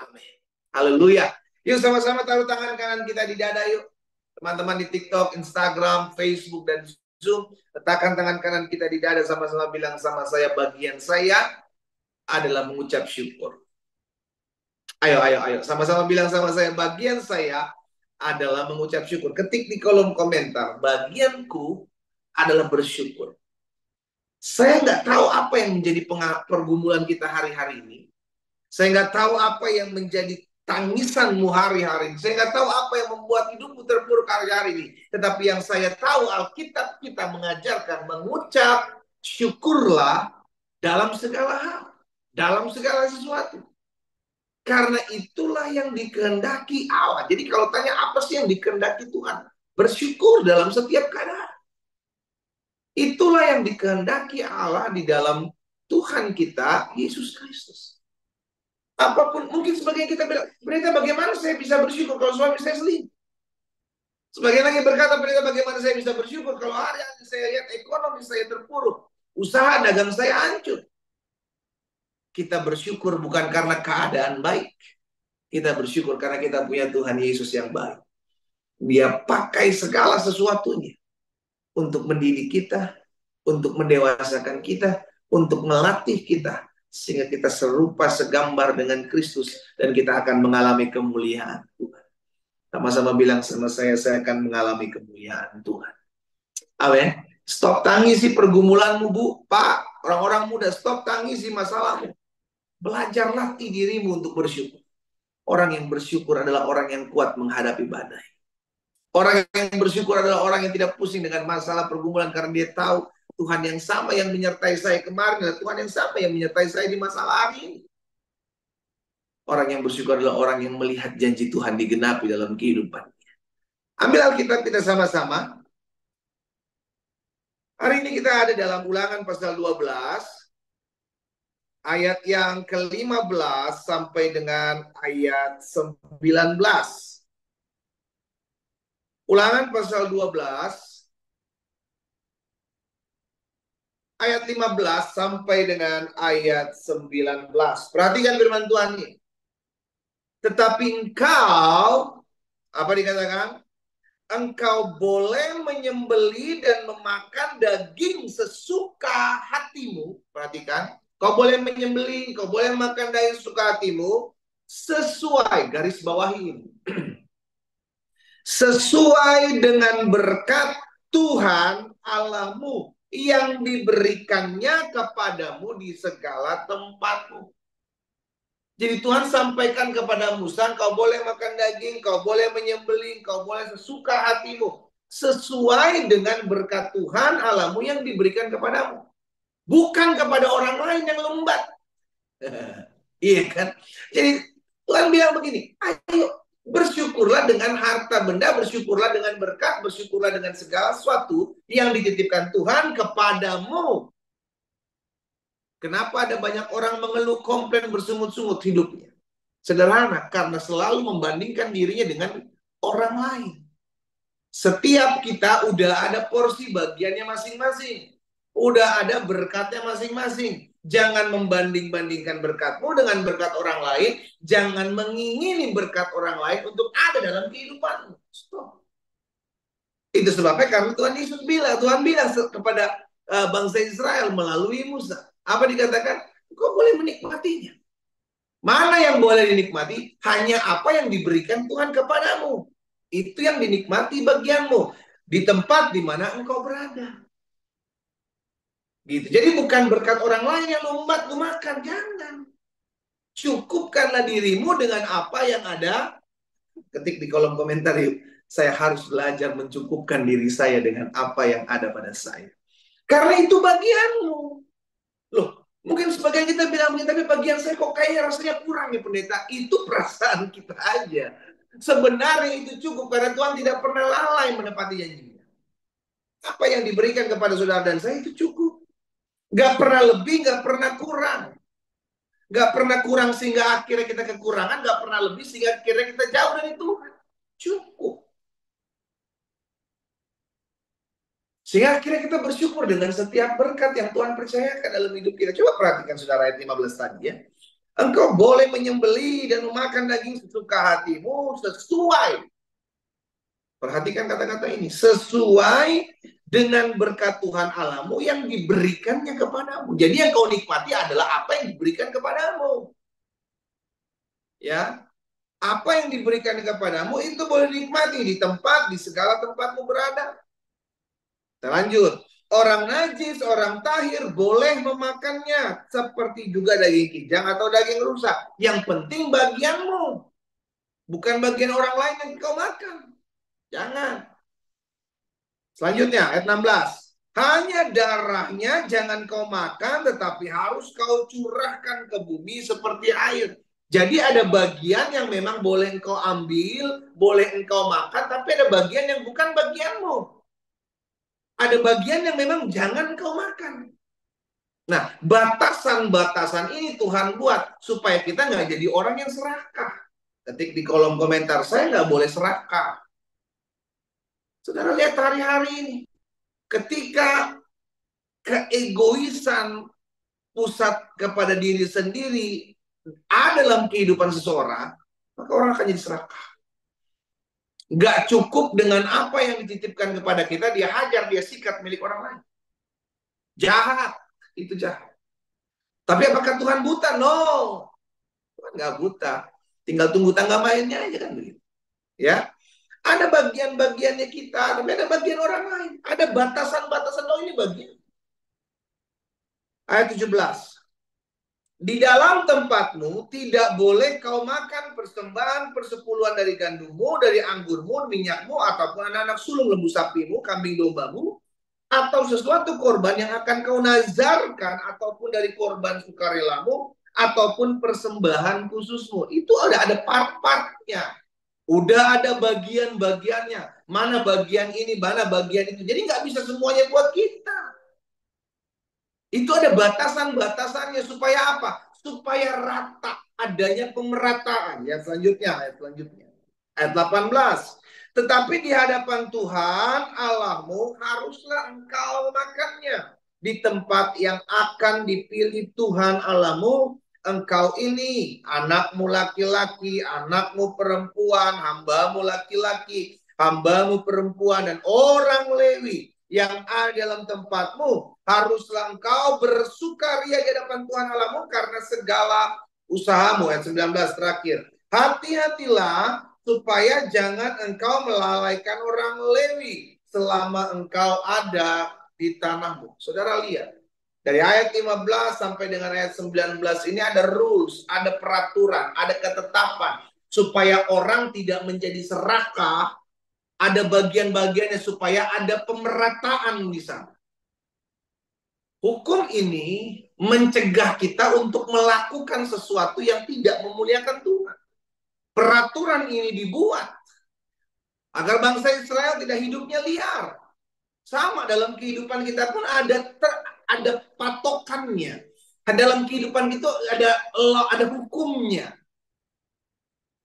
Amin. Haleluya. Yuk sama-sama taruh tangan kanan kita di dada yuk. Teman-teman di TikTok, Instagram, Facebook, dan Zoom. Letakkan tangan kanan kita di dada sama-sama bilang sama saya. Bagian saya adalah mengucap syukur. Ayo. Sama-sama bilang sama saya. Bagian saya adalah mengucap syukur. Ketik di kolom komentar. Bagianku adalah bersyukur. Saya nggak tahu apa yang menjadi pergumulan kita hari-hari ini. Saya nggak tahu apa yang menjadi tangisanmu hari-hari ini. Saya nggak tahu apa yang membuat hidupmu terpuruk hari-hari ini. Tetapi yang saya tahu Alkitab kita mengajarkan mengucap syukurlah dalam segala hal. Dalam segala sesuatu. Karena itulah yang dikehendaki Allah. Jadi kalau tanya apa sih yang dikehendaki Tuhan? Bersyukur dalam setiap keadaan. Itulah yang dikehendaki Allah di dalam Tuhan kita, Yesus Kristus. Apapun, mungkin sebagian kita bilang, pendeta bagaimana saya bisa bersyukur kalau suami saya selingkuh? Sebagian lagi berkata, pendeta bagaimana saya bisa bersyukur kalau hari-hari saya lihat ekonomi saya terpuruk, usaha dagang saya hancur. Kita bersyukur bukan karena keadaan baik. Kita bersyukur karena kita punya Tuhan Yesus yang baik. Dia pakai segala sesuatunya untuk mendidik kita, untuk mendewasakan kita, untuk melatih kita, sehingga kita serupa segambar dengan Kristus dan kita akan mengalami kemuliaan Tuhan. Sama-sama bilang sama saya akan mengalami kemuliaan Tuhan. Amin. Stop tangisi pergumulanmu, Bu, Pak, orang-orang muda, stop tangisi masalahmu. Belajar latih dirimu untuk bersyukur. Orang yang bersyukur adalah orang yang kuat menghadapi badai. Orang yang bersyukur adalah orang yang tidak pusing dengan masalah pergumulan karena dia tahu Tuhan yang sama yang menyertai saya kemarin adalah Tuhan yang sama yang menyertai saya di masalah hari ini. Orang yang bersyukur adalah orang yang melihat janji Tuhan digenapi dalam kehidupannya. Ambil Alkitab kita sama-sama. Hari ini kita ada dalam Ulangan pasal 12. Ayat yang ke-15 sampai dengan ayat 19. Ulangan pasal 12 ayat 15 sampai dengan ayat 19. Perhatikan firman Tuhan ini. Tetapi engkau, apa dikatakan? Engkau boleh menyembeli dan memakan daging sesuka hatimu. Perhatikan. Kau boleh menyembeli, kau boleh makan daging sesuka hatimu. Sesuai, garis bawah ini. Sesuai dengan berkat Tuhan Allahmu yang diberikannya kepadamu di segala tempatmu. Jadi Tuhan sampaikan kepada Musa, kau boleh makan daging, kau boleh menyembelih, kau boleh sesuka hatimu. Sesuai dengan berkat Tuhan Allahmu yang diberikan kepadamu. Bukan kepada orang lain yang lembat. Iya kan? Jadi Tuhan bilang begini, ayo bersyukurlah dengan harta benda, bersyukurlah dengan berkat, bersyukurlah dengan segala sesuatu yang dititipkan Tuhan kepadamu. Kenapa ada banyak orang mengeluh, komplain, bersungut-sungut hidupnya? Sederhana, karena selalu membandingkan dirinya dengan orang lain. Setiap kita udah ada porsi bagiannya masing-masing. Udah ada berkatnya masing-masing. Jangan membanding-bandingkan berkatmu dengan berkat orang lain. Jangan mengingini berkat orang lain untuk ada dalam kehidupanmu. Stop. Itu sebabnya karena Tuhan bilang kepada bangsa Israel melalui Musa. Apa dikatakan? Kau boleh menikmatinya. Mana yang boleh dinikmati? Hanya apa yang diberikan Tuhan kepadamu. Itu yang dinikmati bagianmu. Di tempat di mana engkau berada. Gitu. Jadi bukan berkat orang lain yang lu makan. Jangan. Cukupkanlah dirimu dengan apa yang ada. Ketik di kolom komentar yuk. Saya harus belajar mencukupkan diri saya dengan apa yang ada pada saya. Karena itu bagianmu. Loh, mungkin sebagian kita bilang begini, tapi bagian saya kok kayaknya rasanya kurang ya pendeta. Itu perasaan kita aja. Sebenarnya itu cukup karena Tuhan tidak pernah lalai menepati janjinya. Apa yang diberikan kepada saudara dan saya itu cukup. Gak pernah lebih, gak pernah kurang. Gak pernah kurang sehingga akhirnya kita kekurangan. Gak pernah lebih sehingga akhirnya kita jauh dari Tuhan. Cukup. Sehingga akhirnya kita bersyukur dengan setiap berkat yang Tuhan percayakan dalam hidup kita. Coba perhatikan saudara ayat 15 tadi ya. Engkau boleh menyembelih dan memakan daging sesuka hatimu sesuai. Perhatikan kata-kata ini. Sesuai dengan berkat Tuhan Allahmu yang diberikannya kepadamu. Jadi yang kau nikmati adalah apa yang diberikan kepadamu. Ya, apa yang diberikan kepadamu itu boleh dinikmati di tempat, di segala tempatmu berada. Kita lanjut. Orang najis, orang tahir boleh memakannya. Seperti juga daging kijang atau daging rusak. Yang penting bagianmu. Bukan bagian orang lain yang kau makan. Jangan. Selanjutnya ayat 16. Hanya darahnya jangan kau makan, tetapi harus kau curahkan ke bumi seperti air. Jadi ada bagian yang memang boleh engkau ambil, boleh engkau makan, tapi ada bagian yang bukan bagianmu. Ada bagian yang memang jangan engkau makan. Nah, batasan-batasan ini Tuhan buat supaya kita nggak jadi orang yang serakah. Ketik di kolom komentar, saya nggak boleh serakah. Saudara lihat hari-hari ini, ketika keegoisan pusat kepada diri sendiri ada dalam kehidupan seseorang, maka orang akan jadi serakah. Gak cukup dengan apa yang dititipkan kepada kita, dia hajar, dia sikat milik orang lain. Jahat, itu jahat. Tapi apakah Tuhan buta? No, Tuhan gak buta. Tinggal tunggu tangga mainnya aja kan begitu. Ya, ada bagian-bagiannya kita, tapi ada bagian orang lain. Ada batasan-batasan, oh ini bagian. Ayat 17. Di dalam tempatmu tidak boleh kau makan persembahan persepuluhan dari gandummu, dari anggurmu, minyakmu, ataupun anak-anak sulung lembu sapimu, kambing dombamu, atau sesuatu korban yang akan kau nazarkan, ataupun dari korban sukarelamu, ataupun persembahan khususmu. Itu ada part-partnya. Udah ada bagian-bagiannya. Mana bagian ini, mana bagian itu. Jadi nggak bisa semuanya buat kita. Itu ada batasan-batasannya supaya apa? Supaya rata, adanya pemerataan. Ayat selanjutnya. Ayat 18. Tetapi di hadapan Tuhan Allahmu haruslah engkau makannya. Di tempat yang akan dipilih Tuhan Allahmu, engkau ini, anakmu laki-laki, anakmu perempuan, hambamu laki-laki, hambamu perempuan, dan orang Lewi yang ada dalam tempatmu, haruslah engkau bersukaria di hadapan Tuhan Allahmu karena segala usahamu. Ayat 19 terakhir. Hati-hatilah supaya jangan engkau melalaikan orang Lewi selama engkau ada di tanahmu. Saudara lihat, dari ayat 15 sampai dengan ayat 19 ini ada rules, ada peraturan, ada ketetapan supaya orang tidak menjadi serakah. Ada bagian-bagiannya supaya ada pemerataan di sana. Hukum ini mencegah kita untuk melakukan sesuatu yang tidak memuliakan Tuhan. Peraturan ini dibuat agar bangsa Israel tidak hidupnya liar. Sama dalam kehidupan kita pun ada patokannya. Dalam kehidupan itu ada hukumnya.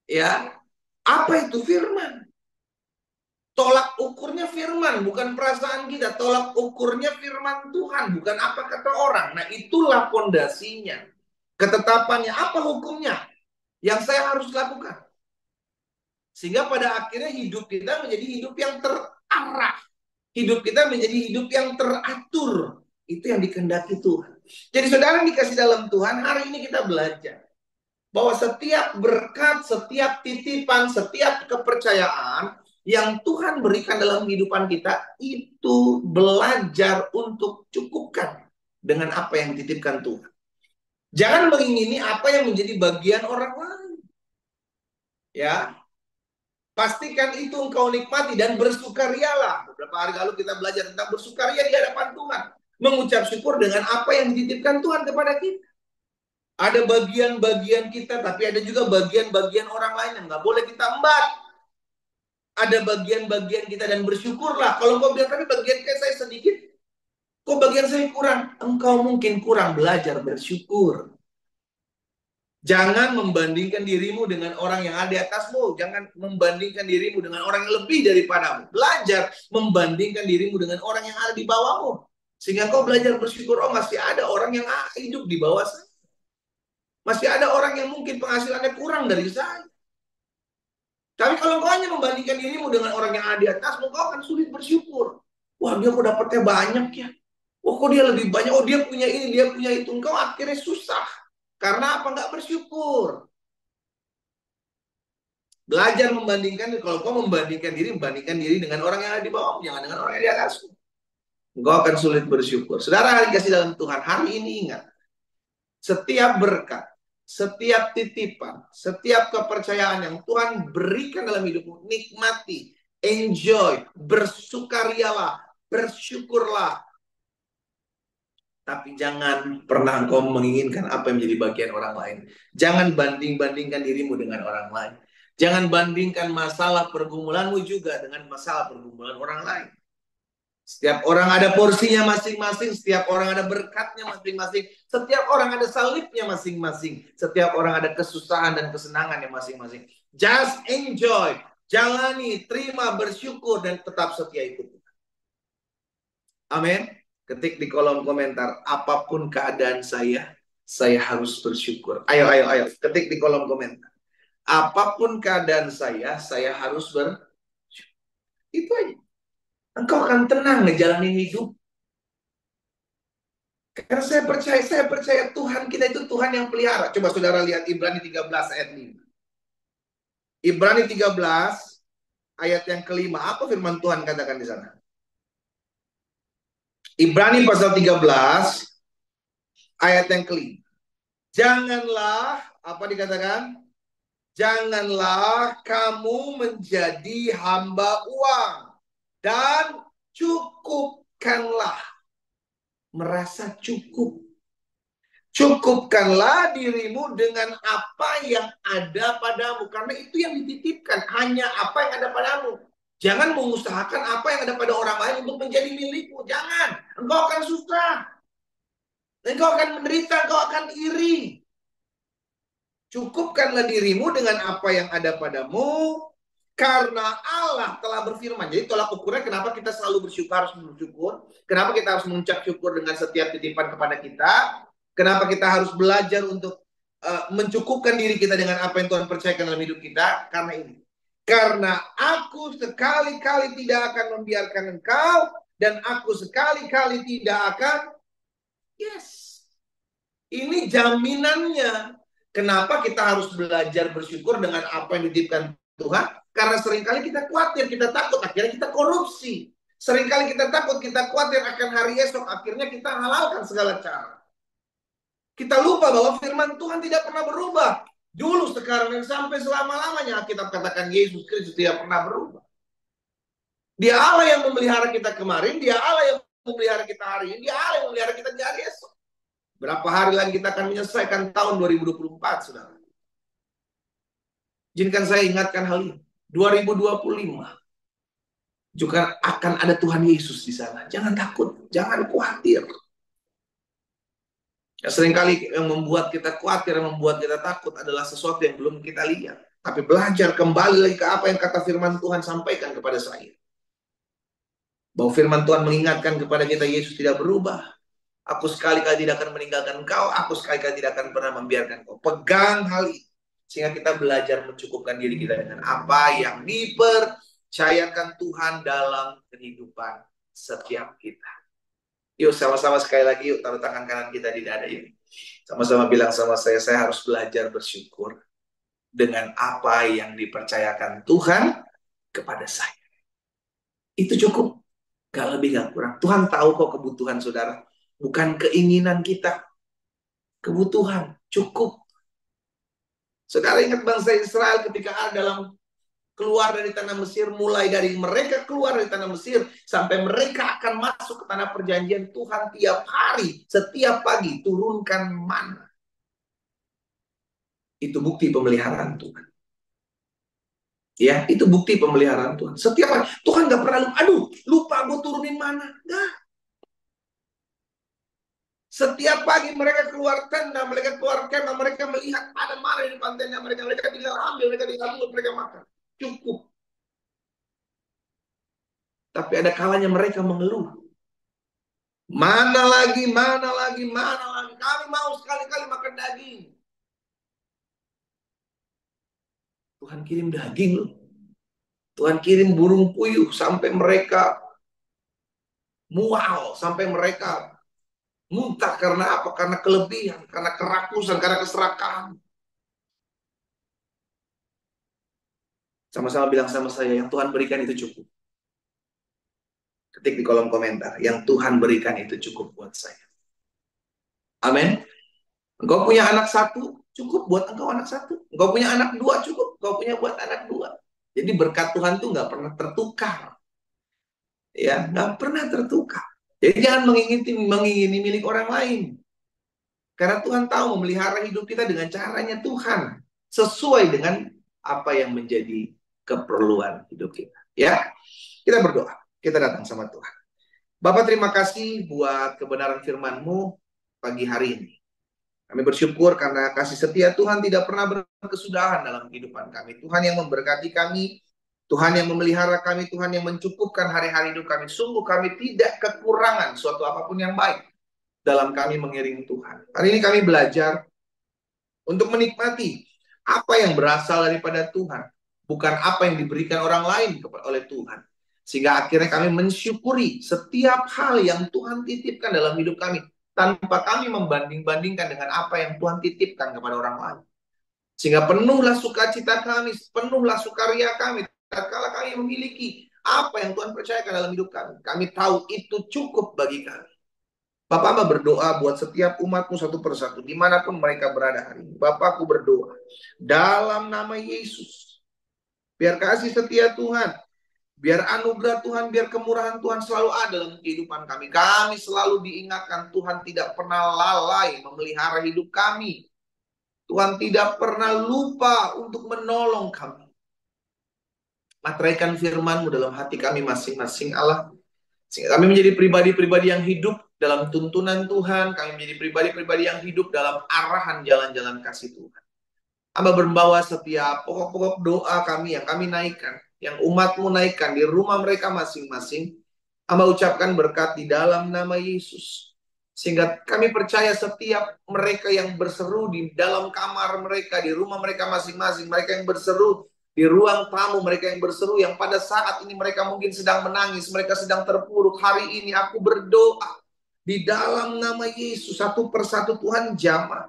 Ya, apa itu firman? Tolak ukurnya firman, bukan perasaan kita. Tolak ukurnya firman Tuhan, bukan apa kata orang. Nah, itulah fondasinya. Ketetapannya, apa hukumnya yang saya harus lakukan. Sehingga pada akhirnya hidup kita menjadi hidup yang terarah. Hidup kita menjadi hidup yang teratur. Itu yang dikehendaki Tuhan. Jadi saudara yang dikasih dalam Tuhan, hari ini kita belajar bahwa setiap berkat, setiap titipan, setiap kepercayaan yang Tuhan berikan dalam kehidupan kita, itu belajar untuk cukupkan dengan apa yang dititipkan Tuhan. Jangan mengingini apa yang menjadi bagian orang lain. Ya, pastikan itu engkau nikmati dan bersukarialah. Beberapa hari lalu kita belajar tentang bersukaria di hadapan Tuhan. Mengucap syukur dengan apa yang dititipkan Tuhan kepada kita. Ada bagian-bagian kita, tapi ada juga bagian-bagian orang lain yang nggak boleh kita embat. Ada bagian-bagian kita dan bersyukurlah. Kalau engkau bilang, tapi bagian saya sedikit, kok bagian saya kurang? Engkau mungkin kurang belajar bersyukur. Jangan membandingkan dirimu dengan orang yang ada di atasmu. Jangan membandingkan dirimu dengan orang yang lebih daripadamu. Belajar membandingkan dirimu dengan orang yang ada di bawahmu. Sehingga kau belajar bersyukur, oh masih ada orang yang hidup di bawah saya. Masih ada orang yang mungkin penghasilannya kurang dari saya. Tapi kalau kau hanya membandingkan dirimu dengan orang yang ada di atasmu, kau akan sulit bersyukur. Wah, dia kok dapatnya banyak ya. Oh, kok dia lebih banyak. Oh, dia punya ini, dia punya itu. Kau akhirnya susah. Karena apa? Nggak bersyukur. Belajar membandingkan. Kalau kau membandingkan diri dengan orang yang ada di bawah, jangan dengan orang yang di atasmu. Engkau akan sulit bersyukur. Saudara, hari kasih dalam Tuhan, hari ini ingat. Setiap berkat, setiap titipan, setiap kepercayaan yang Tuhan berikan dalam hidupmu, nikmati, enjoy, bersukarialah, bersyukurlah. Tapi jangan pernah engkau menginginkan apa yang menjadi bagian orang lain. Jangan banding-bandingkan dirimu dengan orang lain. Jangan bandingkan masalah pergumulanmu juga dengan masalah pergumulan orang lain. Setiap orang ada porsinya masing-masing, setiap orang ada berkatnya masing-masing, setiap orang ada salibnya masing-masing, setiap orang ada kesusahan dan kesenangannya masing-masing. Just enjoy, jalani, terima, bersyukur, dan tetap setia ikut. Amin. Ketik di kolom komentar, apapun keadaan saya harus bersyukur. Ayo, ayo, ayo, ketik di kolom komentar. Apapun keadaan saya harus bersyukur. Itu aja. Engkau akan tenang ngejalanin hidup. Karena saya percaya Tuhan kita itu Tuhan yang pelihara. Coba saudara lihat Ibrani 13 ayat 5. Ibrani 13 ayat yang kelima. Apa firman Tuhan katakan di sana? Ibrani pasal 13 ayat yang kelima. Janganlah, apa dikatakan? Janganlah kamu menjadi hamba uang. Dan cukupkanlah. Merasa cukup. Cukupkanlah dirimu dengan apa yang ada padamu. Karena itu yang dititipkan. Hanya apa yang ada padamu. Jangan mengusahakan apa yang ada pada orang lain untuk menjadi milikmu. Jangan. Engkau akan susah. Engkau akan menderita. Engkau akan iri. Cukupkanlah dirimu dengan apa yang ada padamu. Karena Allah telah berfirman. Jadi tolak ukurnya kenapa kita selalu harus bersyukur. Kenapa kita harus mengucap syukur dengan setiap titipan kepada kita. Kenapa kita harus belajar untuk mencukupkan diri kita dengan apa yang Tuhan percayakan dalam hidup kita. Karena ini. Karena aku sekali-kali tidak akan membiarkan engkau. Dan aku sekali-kali tidak akan. Yes. Ini jaminannya. Kenapa kita harus belajar bersyukur dengan apa yang dititipkan Tuhan? Karena seringkali kita khawatir, kita takut, akhirnya kita korupsi. Seringkali kita takut, kita khawatir akan hari esok, akhirnya kita halalkan segala cara. Kita lupa bahwa firman Tuhan tidak pernah berubah. Dulu, sekarang, dan sampai selama-lamanya. Kita katakan Yesus Kristus tidak pernah berubah. Dia Allah yang memelihara kita kemarin, Dia Allah yang memelihara kita hari ini, Dia Allah yang memelihara kita di hari esok. Berapa hari lagi kita akan menyelesaikan tahun 2024, saudara. Izinkan saya ingatkan hal ini. 2025 juga akan ada Tuhan Yesus di sana. Jangan takut, jangan khawatir. Ya, seringkali yang membuat kita khawatir, yang membuat kita takut adalah sesuatu yang belum kita lihat. Tapi belajar kembali lagi ke apa yang kata firman Tuhan sampaikan kepada saya. Bahwa firman Tuhan mengingatkan kepada kita, Yesus tidak berubah. Aku sekali-kali tidak akan meninggalkan engkau. Aku sekali-kali tidak akan pernah membiarkan engkau. Pegang hal ini. Sehingga kita belajar mencukupkan diri kita dengan apa yang dipercayakan Tuhan dalam kehidupan setiap kita. Yuk sama-sama sekali lagi, yuk taruh tangan kanan kita di dada ini. Sama-sama bilang sama saya harus belajar bersyukur dengan apa yang dipercayakan Tuhan kepada saya. Itu cukup. Gak lebih gak kurang. Tuhan tahu kok kebutuhan saudara. Bukan keinginan kita. Kebutuhan. Cukup. Saudara ingat bangsa Israel ketika ada dalam keluar dari tanah Mesir, mulai dari mereka keluar dari tanah Mesir sampai mereka akan masuk ke tanah perjanjian, Tuhan tiap hari, setiap pagi turunkan mana. Itu bukti pemeliharaan Tuhan. Ya, itu bukti pemeliharaan Tuhan. Setiap hari Tuhan gak pernah lupa gue turunin mana. Enggak. Setiap pagi mereka keluar tenda, mereka keluar kemah, mereka melihat ada mana di depan tenda mereka tinggal ambil, mereka tinggal ambil, mereka makan. Cukup. Tapi ada kalanya mereka mengeluh. Mana lagi. Kami mau sekali-kali makan daging. Tuhan kirim daging loh. Tuhan kirim burung puyuh sampai mereka mual, sampai mereka muntah karena apa? Karena kelebihan, karena kerakusan, karena keserakahan. Sama-sama bilang sama saya, yang Tuhan berikan itu cukup. Ketik di kolom komentar, yang Tuhan berikan itu cukup buat saya. Amin. Engkau punya anak satu, cukup buat engkau anak satu. Engkau punya anak dua, cukup. Engkau punya buat anak dua. Jadi berkat Tuhan tuh nggak pernah tertukar. Ya, nggak pernah tertukar. Jadi jangan mengingini milik orang lain. Karena Tuhan tahu memelihara hidup kita dengan caranya Tuhan. Sesuai dengan apa yang menjadi keperluan hidup kita. Ya, kita berdoa. Kita datang sama Tuhan. Bapak, terima kasih buat kebenaran firman-Mu pagi hari ini. Kami bersyukur karena kasih setia Tuhan tidak pernah berkesudahan dalam kehidupan kami. Tuhan yang memberkati kami, Tuhan yang memelihara kami, Tuhan yang mencukupkan hari-hari hidup kami. Sungguh kami tidak kekurangan suatu apapun yang baik dalam kami mengiring Tuhan. Hari ini kami belajar untuk menikmati apa yang berasal daripada Tuhan, bukan apa yang diberikan orang lain oleh Tuhan. Sehingga akhirnya kami mensyukuri setiap hal yang Tuhan titipkan dalam hidup kami, tanpa kami membanding-bandingkan dengan apa yang Tuhan titipkan kepada orang lain. Sehingga penuhlah sukacita kami, penuhlah sukaria kami, tatkala kami memiliki apa yang Tuhan percayakan dalam hidup kami. Kami tahu itu cukup bagi kami. Bapak Amba berdoa buat setiap umatmu satu persatu, dimanapun mereka berada hari ini. Bapakku berdoa, dalam nama Yesus, biar kasih setia Tuhan, biar anugerah Tuhan, biar kemurahan Tuhan selalu ada dalam kehidupan kami. Kami selalu diingatkan Tuhan tidak pernah lalai memelihara hidup kami. Tuhan tidak pernah lupa untuk menolong kami. Materaikan firman-Mu dalam hati kami masing-masing Allah. Sehingga kami menjadi pribadi-pribadi yang hidup dalam tuntunan Tuhan. Kami menjadi pribadi-pribadi yang hidup dalam arahan jalan-jalan kasih Tuhan. Hamba membawa setiap pokok-pokok doa kami yang kami naikkan, yang umat-Mu naikkan di rumah mereka masing-masing. Hamba ucapkan berkat di dalam nama Yesus. Sehingga kami percaya setiap mereka yang berseru di dalam kamar mereka, di rumah mereka masing-masing, mereka yang berseru di ruang tamu, mereka yang berseru, yang pada saat ini mereka mungkin sedang menangis, mereka sedang terpuruk. Hari ini aku berdoa di dalam nama Yesus, satu persatu Tuhan jamah,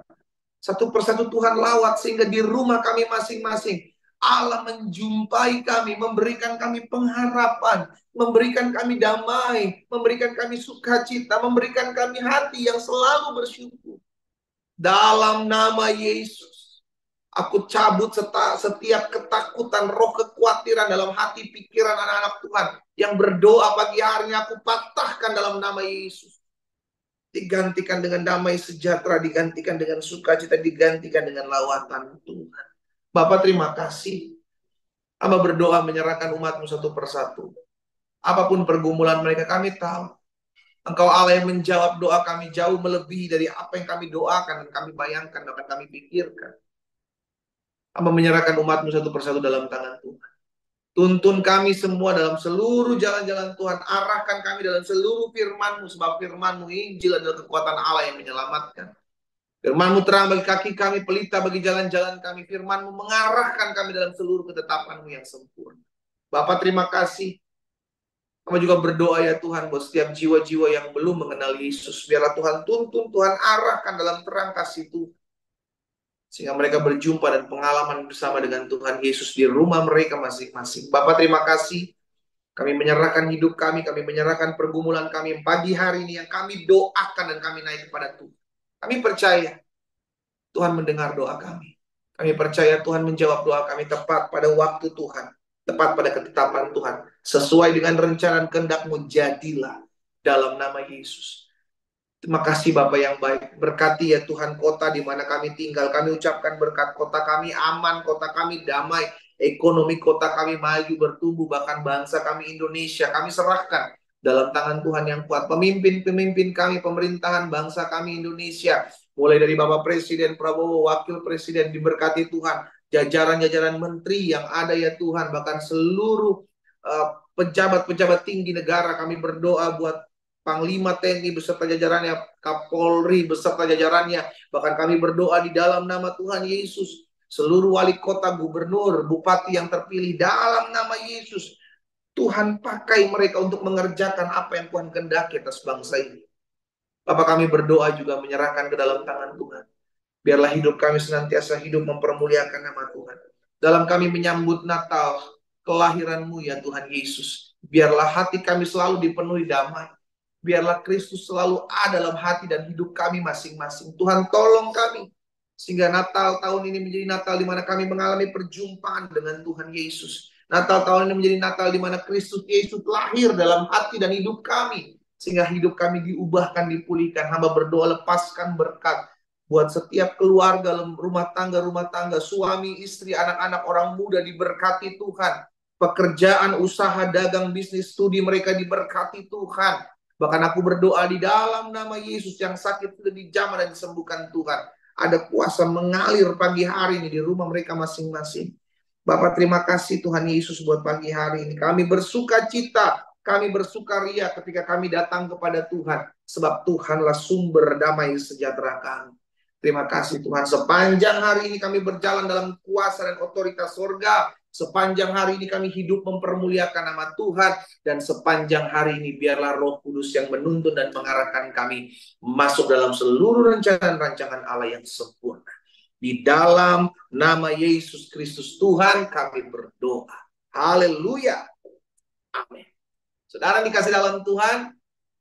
satu persatu Tuhan lawat, sehingga di rumah kami masing-masing Allah menjumpai kami, memberikan kami pengharapan, memberikan kami damai, memberikan kami sukacita, memberikan kami hati yang selalu bersyukur. Dalam nama Yesus, aku cabut setiap ketakutan, roh kekhawatiran dalam hati pikiran anak-anak Tuhan yang berdoa pagi hari ini, aku patahkan dalam nama Yesus. Digantikan dengan damai sejahtera, digantikan dengan sukacita, digantikan dengan lawatan Tuhan. Bapak terima kasih. Hamba berdoa menyerahkan umat-Mu satu persatu. Apapun pergumulan mereka, kami tahu Engkau Allah yang menjawab doa kami jauh melebihi dari apa yang kami doakan dan kami bayangkan, bahkan kami pikirkan. Hamba menyerahkan umat-Mu satu persatu dalam tangan Tuhan. Tuntun kami semua dalam seluruh jalan-jalan Tuhan. Arahkan kami dalam seluruh firman-Mu. Sebab firman-Mu Injil adalah kekuatan Allah yang menyelamatkan. Firman-Mu terang bagi kaki kami, pelita bagi jalan-jalan kami. Firman-Mu mengarahkan kami dalam seluruh ketetapan-Mu yang sempurna. Bapak terima kasih. Kami juga berdoa ya Tuhan buat setiap jiwa-jiwa yang belum mengenal Yesus. Biarlah Tuhan tuntun, Tuhan arahkan dalam terang kasih Tuhan. Sehingga mereka berjumpa dan pengalaman bersama dengan Tuhan Yesus di rumah mereka masing-masing. Bapak terima kasih. Kami menyerahkan hidup kami menyerahkan pergumulan kami pagi hari ini yang kami doakan dan kami naik kepada Tuhan. Kami percaya Tuhan mendengar doa kami. Kami percaya Tuhan menjawab doa kami tepat pada waktu Tuhan. Tepat pada ketetapan Tuhan. Sesuai dengan rencana dan kehendak-Mu jadilah dalam nama Yesus. Terima kasih Bapak yang baik. Berkati ya Tuhan kota di mana kami tinggal. Kami ucapkan berkat kota kami aman, kota kami damai. Ekonomi kota kami maju, bertumbuh. Bahkan bangsa kami Indonesia kami serahkan dalam tangan Tuhan yang kuat. Pemimpin-pemimpin kami, pemerintahan bangsa kami Indonesia. Mulai dari Bapak Presiden Prabowo, Wakil Presiden diberkati Tuhan. Jajaran-jajaran menteri yang ada ya Tuhan. Bahkan seluruh pejabat-pejabat tinggi negara kami berdoa buat Panglima TNI beserta jajarannya, Kapolri beserta jajarannya. Bahkan kami berdoa di dalam nama Tuhan Yesus. seluruh wali kota, gubernur, bupati yang terpilih dalam nama Yesus. Tuhan pakai mereka untuk mengerjakan apa yang Tuhan kehendaki atas bangsa ini. Bapak, kami berdoa juga menyerahkan ke dalam tangan Tuhan. Biarlah hidup kami senantiasa hidup mempermuliakan nama Tuhan. Dalam kami menyambut Natal, kelahiran-Mu ya Tuhan Yesus. Biarlah hati kami selalu dipenuhi damai. Biarlah Kristus selalu ada dalam hati dan hidup kami masing-masing. Tuhan tolong kami. Sehingga Natal tahun ini menjadi Natal di mana kami mengalami perjumpaan dengan Tuhan Yesus. Natal tahun ini menjadi Natal di mana Kristus Yesus lahir dalam hati dan hidup kami. Sehingga hidup kami diubahkan, dipulihkan. Hamba berdoa lepaskan berkat buat setiap keluarga, rumah tangga, suami, istri, anak-anak, orang muda diberkati Tuhan. Pekerjaan, usaha, dagang, bisnis, studi mereka diberkati Tuhan. Bahkan aku berdoa di dalam nama Yesus yang sakit sudah dijamah dan disembuhkan Tuhan. Ada kuasa mengalir pagi hari ini di rumah mereka masing-masing. Bapak, terima kasih Tuhan Yesus buat pagi hari ini. Kami bersuka cita, kami bersukaria ketika kami datang kepada Tuhan. Sebab Tuhanlah sumber damai sejahtera kami. Terima kasih Tuhan. Sepanjang hari ini kami berjalan dalam kuasa dan otoritas surga. Sepanjang hari ini kami hidup mempermuliakan nama Tuhan. Dan sepanjang hari ini biarlah Roh Kudus yang menuntun dan mengarahkan kami masuk dalam seluruh rancangan Allah yang sempurna. Di dalam nama Yesus Kristus Tuhan kami berdoa. Haleluya. Amin. Saudara dikasih dalam Tuhan,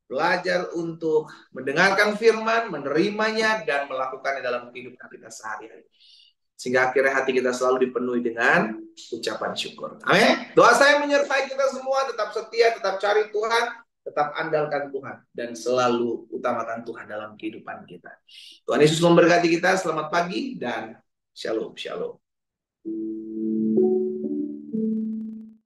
belajar untuk mendengarkan firman, menerimanya, dan melakukannya dalam kehidupan kita sehari-hari. Sehingga akhirnya hati kita selalu dipenuhi dengan ucapan syukur. Amin. Doa saya menyertai kita semua, tetap setia, tetap cari Tuhan, tetap andalkan Tuhan, dan selalu utamakan Tuhan dalam kehidupan kita. Tuhan Yesus memberkati kita. Selamat pagi dan shalom, shalom.